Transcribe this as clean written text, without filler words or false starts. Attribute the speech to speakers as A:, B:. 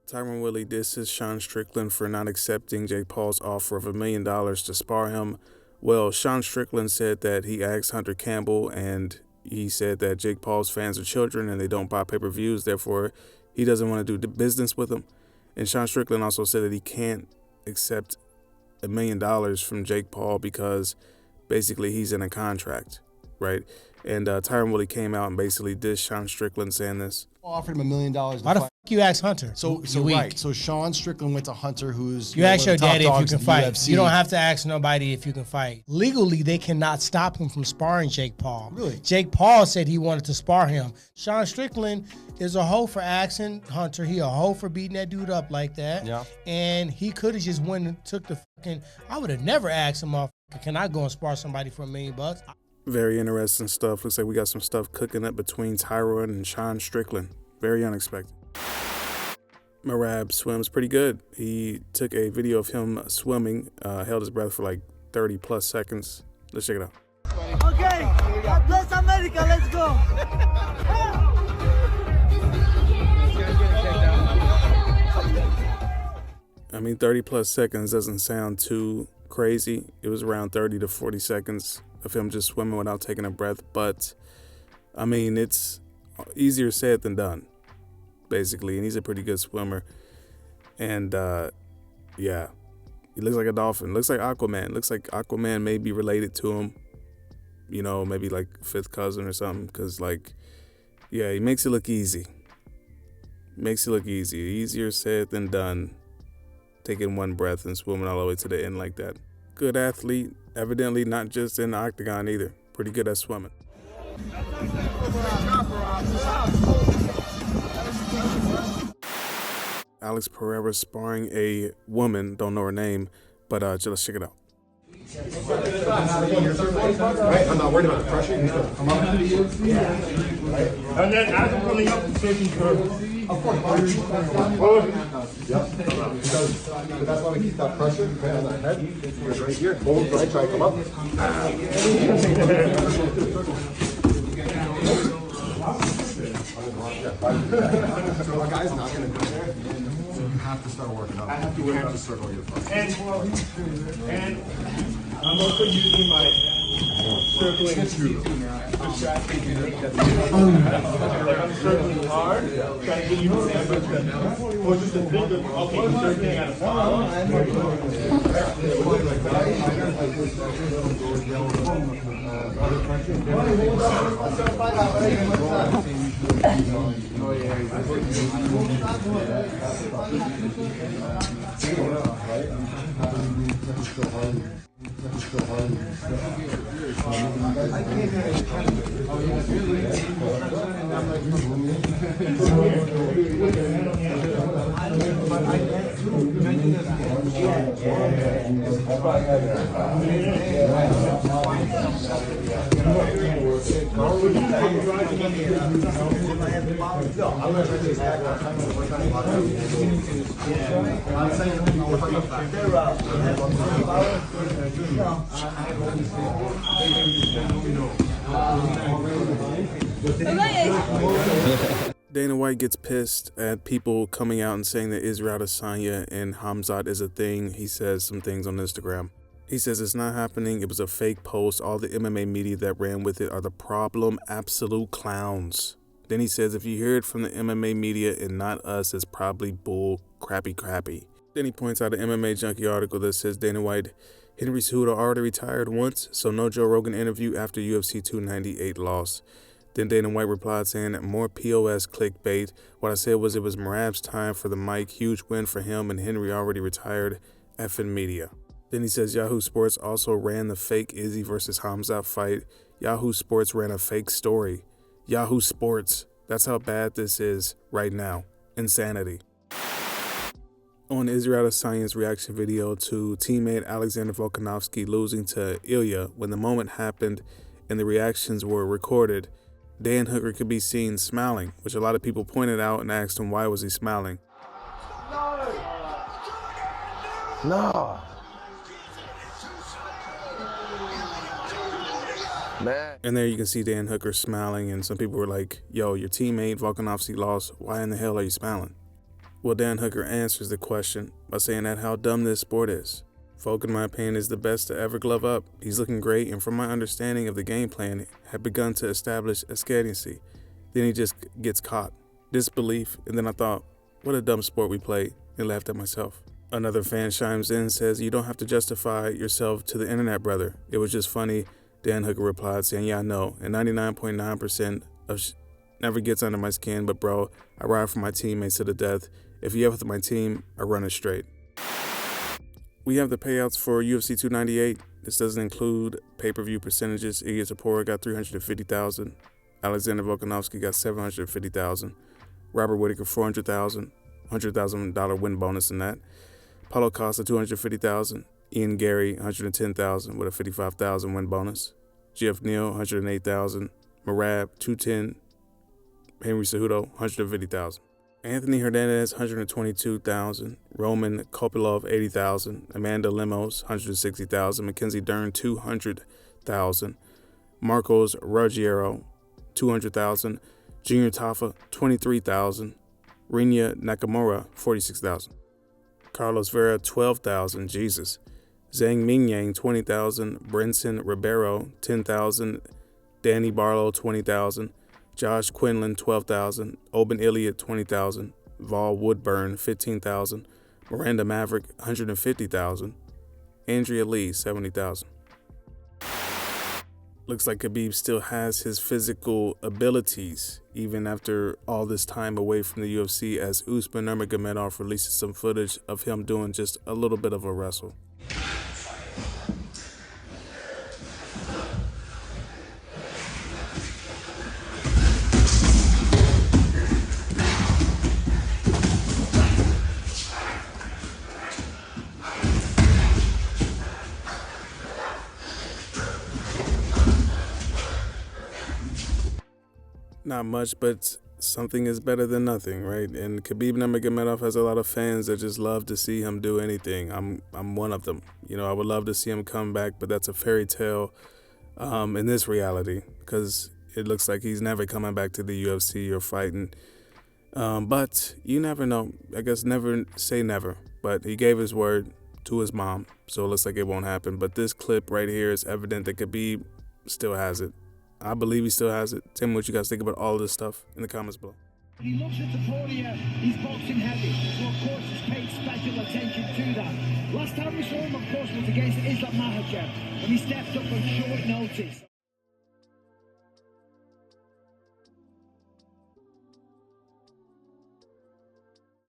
A: Tyron Woodley disses Sean Strickland for not accepting Jake Paul's offer of $1 million to spar him. Well, Sean Strickland said that he asked Hunter Campbell, and he said that Jake Paul's fans are children and they don't buy pay-per-views, therefore he doesn't want to do business with them. And Sean Strickland also said that he can't accept $1 million from Jake Paul because basically he's in a contract, right? And Tyron Woodley came out and basically dissed Sean Strickland saying this.
B: Offered him $1 million.
C: Why the fuck you ask Hunter?
B: So right. So Sean Strickland went to Hunter, who's
C: you ask your daddy if you can fight.
B: UFC.
C: You don't have to ask nobody if you can fight. Legally, they cannot stop him from sparring Jake Paul.
B: Really?
C: Jake Paul said he wanted to spar him. Sean Strickland is a hoe for asking Hunter. He a hoe for beating that dude up like that.
B: Yeah.
C: And he could have just went and took the fucking. I would have never asked him, can I go and spar somebody for $1 million?
A: Very interesting stuff. Looks like we got some stuff cooking up between Tyron and Sean Strickland. Very unexpected. Merab swims pretty good. He took a video of him swimming, held his breath for like 30 plus seconds. Let's check it out.
D: Okay, God bless America, let's go.
A: I mean, 30 plus seconds doesn't sound too crazy. It was around 30 to 40 seconds of him just swimming without taking a breath. But, I mean, it's easier said than done, basically. And he's a pretty good swimmer. And, yeah, he looks like a dolphin. Looks like Aquaman. Looks like Aquaman may be related to him. You know, maybe like fifth cousin or something. Because, like, yeah, he makes it look easy. Makes it look easy. Easier said than done. Taking one breath and swimming all the way to the end like that. Good athlete, evidently not just in the octagon either. Pretty good at swimming. Alex Pereira sparring a woman, don't know her name, but let's check it out.
E: Right, I'm not worried about the pressure. He's going to come up. And then as I'm coming up, the safety curve. Of course. Yep. Because that's why we keep that pressure right on that head. It's right here. Hold, right, try to come up. So a guy's not going to go there. So you have to start working out. I have to work out to circle your front. And I'm also using my circling tube. I'm circling hard, trying to get you to remember. Or just a bit of, okay, circling at a fall.
A: Dana White gets pissed at people coming out and saying that Israel Adesanya and Khamzat is a thing. He says some things on Instagram. He says it's not happening. It was a fake post. All the MMA media that ran with it are the problem. Absolute clowns. Then he says if you hear it from the MMA media and not us, it's probably bull crappy. Then he points out an MMA Junkie article that says Dana White, Henry Cejudo already retired once, so no Joe Rogan interview after UFC 298 loss. Then Dana White replied saying more POS clickbait. What I said was it was Merab's time for the mic. Huge win for him and Henry already retired. Effing media. Then he says Yahoo Sports also ran the fake Izzy versus Khamzat fight. Yahoo Sports ran a fake story. Yahoo Sports. That's how bad this is right now. Insanity. On Israel Adesanya's reaction video to teammate Alexander Volkanovski losing to Ilia, when the moment happened and the reactions were recorded, Dan Hooker could be seen smiling, which a lot of people pointed out and asked him why was he smiling.
F: No. Man.
A: And there you can see Dan Hooker smiling, and some people were like, yo, your teammate Volkanovski lost. Why in the hell are you smiling? Well, Dan Hooker answers the question by saying that how dumb this sport is. Volk, in my opinion, is the best to ever glove up. He's looking great, and from my understanding of the game plan, had begun to establish a skatency. Then he just gets caught. Disbelief, and then I thought, what a dumb sport we play, and laughed at myself. Another fan chimes in and says, you don't have to justify yourself to the internet, brother. It was just funny. Dan Hooker replied saying, yeah, I know, and 99.9% of never gets under my skin, but bro, I ride for my teammates to the death. If you have with my team, I run it straight. We have the payouts for UFC 298. This doesn't include pay-per-view percentages. Ilia got $350,000. Alexander Volkanovski got $750,000. Robert Whittaker $400,000. $100,000 win bonus in that. Paulo Costa $250,000. Ian Gary $110,000 with a $55,000 win bonus. Jeff Neal $108,000. Merab $210,000. Henry Cejudo $150,000. Anthony Hernandez $122,000. Roman Kopilov $80,000. Amanda Lemos $160,000. Mackenzie Dern $200,000. Marcos Ruggiero $200,000. Junior Tafa $23,000. Rinya Nakamura $46,000. Carlos Vera $12,000. Jesus. Zhang Mingyang $20,000. Brenson Ribeiro $10,000. Danny Barlow $20,000. Josh Quinlan $12,000. Oben Ilia $20,000. Vol Woodburn $15,000. Miranda Maverick $150,000. Andrea Lee $70,000. Looks like Khabib still has his physical abilities even after all this time away from the UFC, as Usman Nurmagomedov releases some footage of him doing just a little bit of a wrestle. Not much, but something is better than nothing, right? And Khabib Nurmagomedov has a lot of fans that just love to see him do anything. I'm one of them. You know, I would love to see him come back, but that's a fairy tale in this reality, because it looks like he's never coming back to the UFC or fighting. But you never know. I guess never say never. But he gave his word to his mom, so it looks like it won't happen. But this clip right here is evident that Khabib still has it. I believe he still has it. Tell me what you guys think about all of this stuff in the comments below.
G: He looks at the podium, he's boxing heavy, so of course he's paid special attention to that. Last time we saw him, of course, was against Islam Makhachev, when he stepped up on short notice.